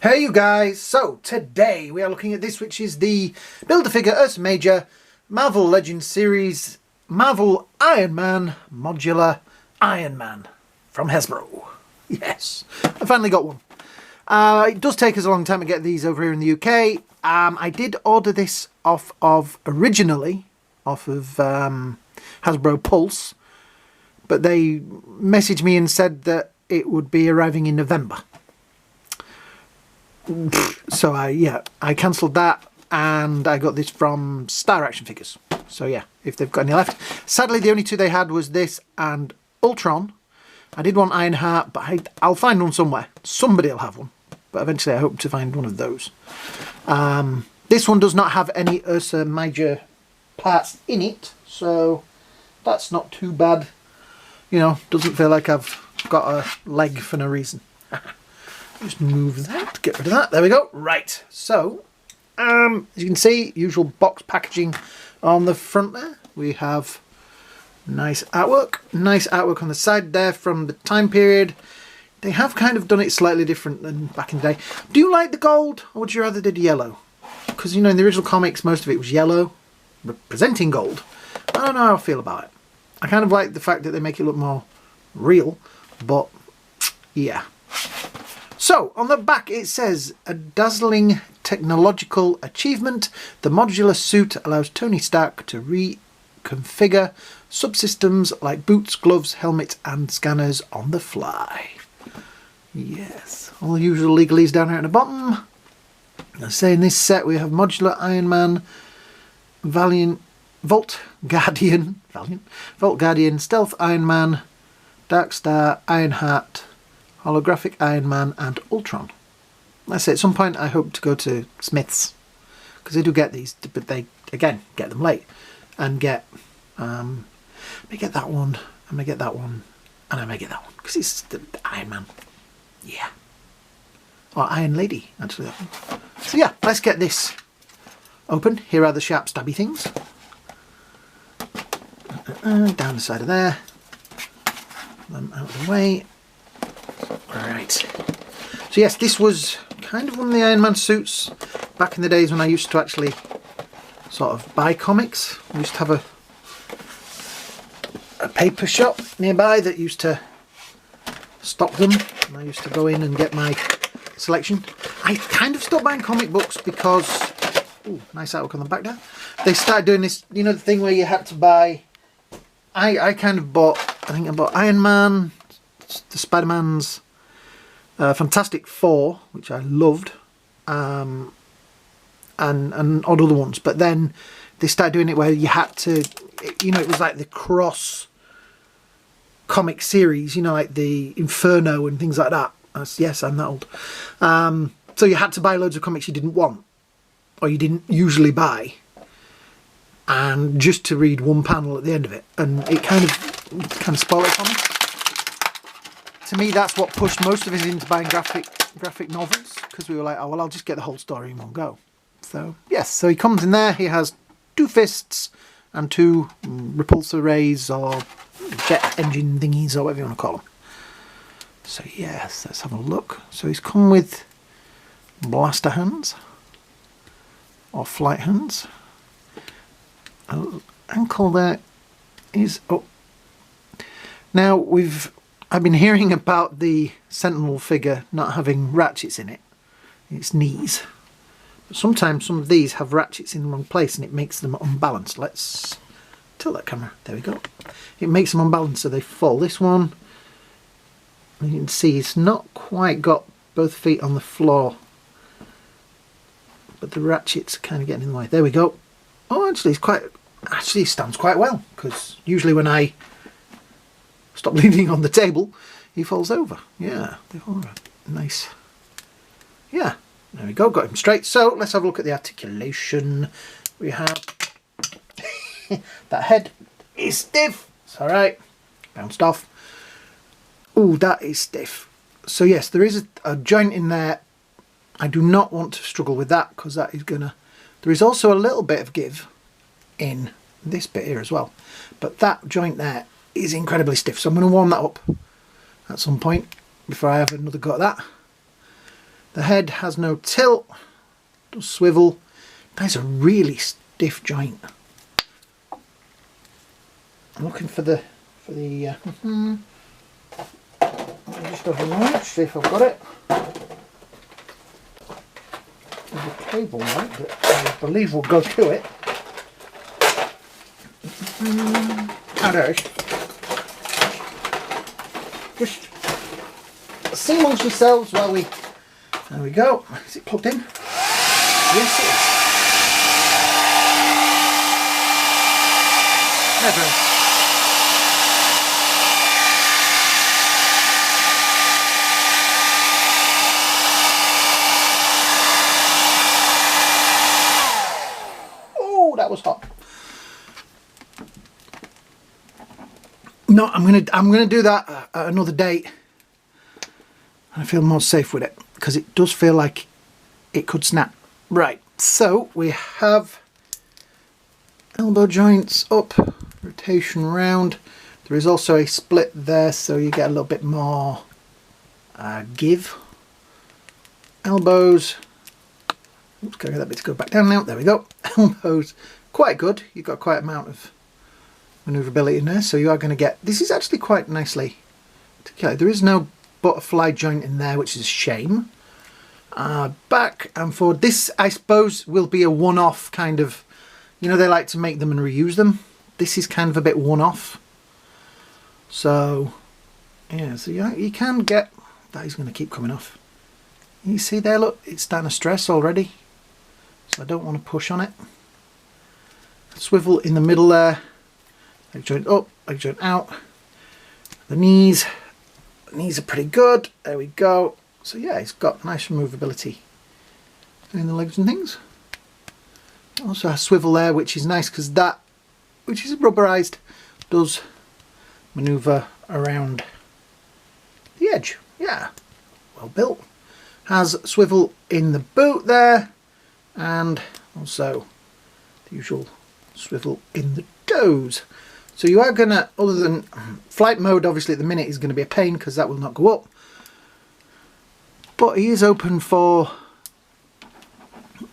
Hey you guys, so today we are looking at this, which is the Build-A-Figure Ursa Major Marvel Legends series Marvel Iron Man Modular Iron Man from Hasbro. Yes, I finally got one. It does take us a long time to get these over here in the UK. I did order this originally off of Hasbro Pulse, but they messaged me and said that it would be arriving in November. So I cancelled that and I got this from Star Action Figures. So yeah, if they've got any left. Sadly, the only two they had was this and Ultron. I did want Ironheart, but I'll find one somewhere. Somebody will have one. But eventually I hope to find one of those. This one does not have any Ursa Major parts in it, so that's not too bad. You know, doesn't feel like I've got a leg for no reason. Just move that, get rid of that, there we go. Right, so, as you can see, usual box packaging on the front there. We have nice artwork on the side there from the time period. They have kind of done it slightly different than back in the day. Do you like the gold, or would you rather did yellow? Because, you know, in the original comics, most of it was yellow, representing gold. I don't know how I feel about it. I kind of like the fact that they make it look more real, but, yeah. So, on the back it says, a dazzling technological achievement. The modular suit allows Tony Stark to reconfigure subsystems like boots, gloves, helmet and scanners on the fly. Yes, all the usual legalese down here at the bottom. I say in this set we have Modular Iron Man, Vault Guardian, Stealth Iron Man, Dark Star, Ironheart, Holographic Iron Man and Ultron. That's it. At some point I hope to go to Smith's, because they do get these, but they again get them late and get I may get that one, I may get that one, and I may get that one because it's the Iron Man, yeah, or Iron Lady actually, that one. So yeah, let's get this open. Here are the sharp stabby things. Down the side of there, them out of the way. Right, so yes, this was kind of one of the Iron Man suits back in the days when I used to actually sort of buy comics. I used to have a paper shop nearby that used to stock them, and I used to go in and get my selection. I kind of stopped buying comic books because, ooh, nice artwork on the back there. They started doing this, you know, the thing where you had to buy, I kind of bought, I think I bought Iron Man, the Spider-Man's, Fantastic Four, which I loved, and odd other ones. But then they started doing it where you had to, you know, it was like the cross comic series, you know, like the Inferno and things like that. Yes, I'm that old. So you had to buy loads of comics you didn't want, or you didn't usually buy, and just to read one panel at the end of it, and it kind of spoiled it for me. To me, that's what pushed most of us into buying graphic novels, because we were like, oh well, I'll just get the whole story in one go. So yes, so he comes in there. He has two fists and two repulsor rays or jet engine thingies or whatever you want to call them. So yes, let's have a look. So he's come with blaster hands or flight hands. Ankle there is up. Now I've been hearing about the Sentinel figure not having ratchets in it, its knees. But sometimes some of these have ratchets in the wrong place and it makes them unbalanced. Let's tilt that camera. There we go. It makes them unbalanced so they fall. This one, you can see it's not quite got both feet on the floor, but the ratchets are kind of getting in the way. There we go. Oh, actually, it stands quite well, because usually when I stop leaning on the table, he falls over. Yeah, they fall over. Nice. Yeah, there we go, got him straight. So let's have a look at the articulation. We have that head is stiff. It's alright. Bounced off. Ooh, that is stiff. So yes, there is a joint in there. I do not want to struggle with that, because that is gonna... There is also a little bit of give in this bit here as well. But that joint there is incredibly stiff, so I'm going to warm that up at some point before I have another go at that. The head has no tilt, does swivel. That's a really stiff joint. I'm looking for the I'll just have a launch, see if I've got it. There's a cable light that I believe will go to it. Oh, there it is. Just see amongst yourselves while we... There we go. Is it plugged in? Yes, it is. There it is. Oh, that was hot. No, I'm gonna do that at another date. I feel more safe with it because it does feel like it could snap. Right, so we have elbow joints up, rotation round. There is also a split there, so you get a little bit more give. Elbows. Oops, gotta get that bit to go back down now. There we go. Elbows, quite good. You've got quite an amount of manoeuvrability in there, so you are going to get... This is actually quite nicely articulated. There is no butterfly joint in there, which is a shame. Back and forward. This, I suppose, will be a one-off kind of... You know, they like to make them and reuse them. This is kind of a bit one-off. So, yeah, so you can get... That is going to keep coming off. You see there, look, it's starting to stress already. So I don't want to push on it. Swivel in the middle there. Leg joint up, leg joint out. The knees are pretty good. There we go. So yeah, it's got nice removability in the legs and things. Also has swivel there, which is nice because that, which is rubberized, does maneuver around the edge. Yeah, well built. Has swivel in the boot there, and also the usual swivel in the toes. So you are gonna, other than flight mode, obviously at the minute is going to be a pain because that will not go up. But he is open for,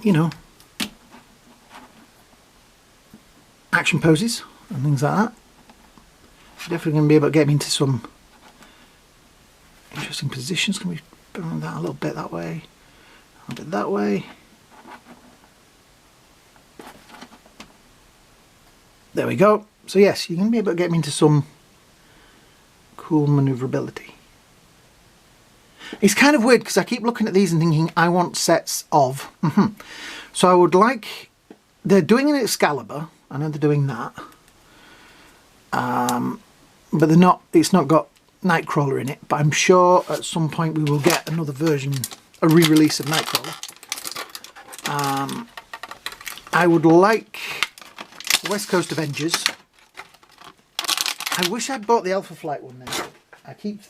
you know, action poses and things like that. Definitely going to be able to get him into some interesting positions. Can we bring that a little bit that way, a little bit that way. There we go. So yes, you're going to be able to get him into some cool manoeuvrability. It's kind of weird because I keep looking at these and thinking I want sets of. So I would like... They're doing an Excalibur. I know they're doing that. But they're not. It's not got Nightcrawler in it. But I'm sure at some point we will get another version, a re-release of Nightcrawler. I would like West Coast Avengers. I wish I'd bought the Alpha Flight one now. I keep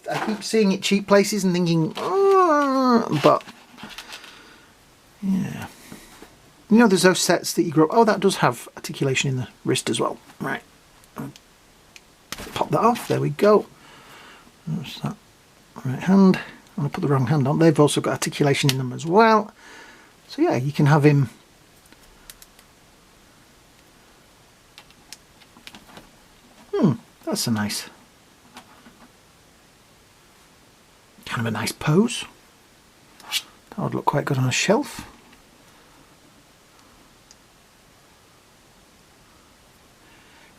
seeing it cheap places and thinking, oh, but yeah. You know, there's those sets that you grow. Oh, that does have articulation in the wrist as well. Right. Pop that off. There we go. That's that right hand. I'm going to put the wrong hand on. They've also got articulation in them as well. So yeah, you can have him. That's a nice, kind of a nice pose. That would look quite good on a shelf.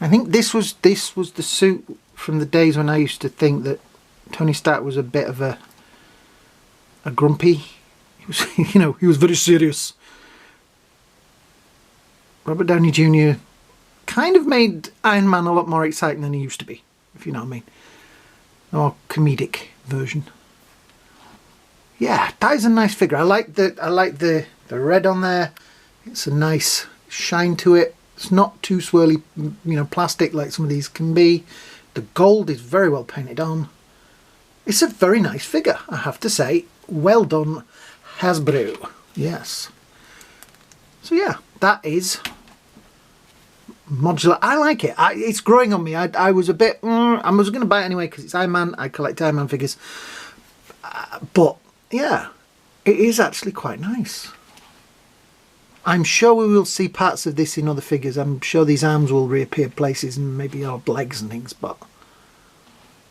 I think this was the suit from the days when I used to think that Tony Stark was a bit of a grumpy. He was, you know, he was very serious. Robert Downey Jr. kind of made Iron Man a lot more exciting than he used to be, if you know what I mean. A more comedic version. Yeah, that is a nice figure. I like the red on there. It's a nice shine to it. It's not too swirly, you know, plastic like some of these can be. The gold is very well painted on. It's a very nice figure, I have to say. Well done, Hasbro. Yes. So yeah, that is Modular. I like it. It's growing on me. I was a bit... I was going to buy it anyway because it's Iron Man. I collect Iron Man figures. But yeah, it is actually quite nice. I'm sure we will see parts of this in other figures. I'm sure these arms will reappear places and maybe odd legs and things, but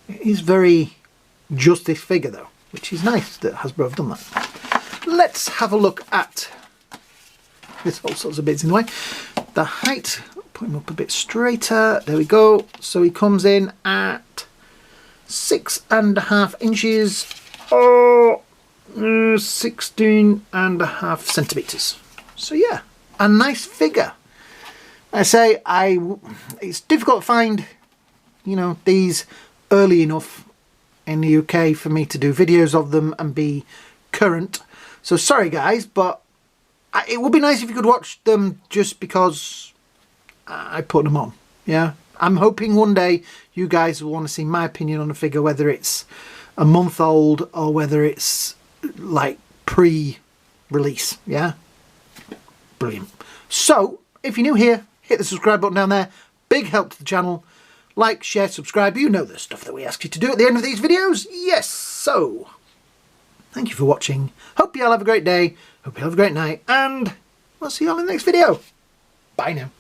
it is very just this figure though, which is nice that Hasbro have done that. Let's have a look at this, all sorts of bits in the way. The height, put him up a bit straighter, there we go. So he comes in at 6.5 inches or 16.5 centimeters. So yeah, a nice figure. I say it's difficult to find, you know, these early enough in the UK for me to do videos of them and be current. So sorry guys, but it would be nice if you could watch them just because I put them on. Yeah, I'm hoping one day you guys will want to see my opinion on a figure, whether it's a month old or whether it's like pre-release. Yeah. Brilliant. So, if you're new here, hit the subscribe button down there. Big help to the channel. Like, share, subscribe. You know the stuff that we ask you to do at the end of these videos. Yes, so, thank you for watching. Hope you all have a great day. Hope you all have a great night. And we'll see you all in the next video. Bye now.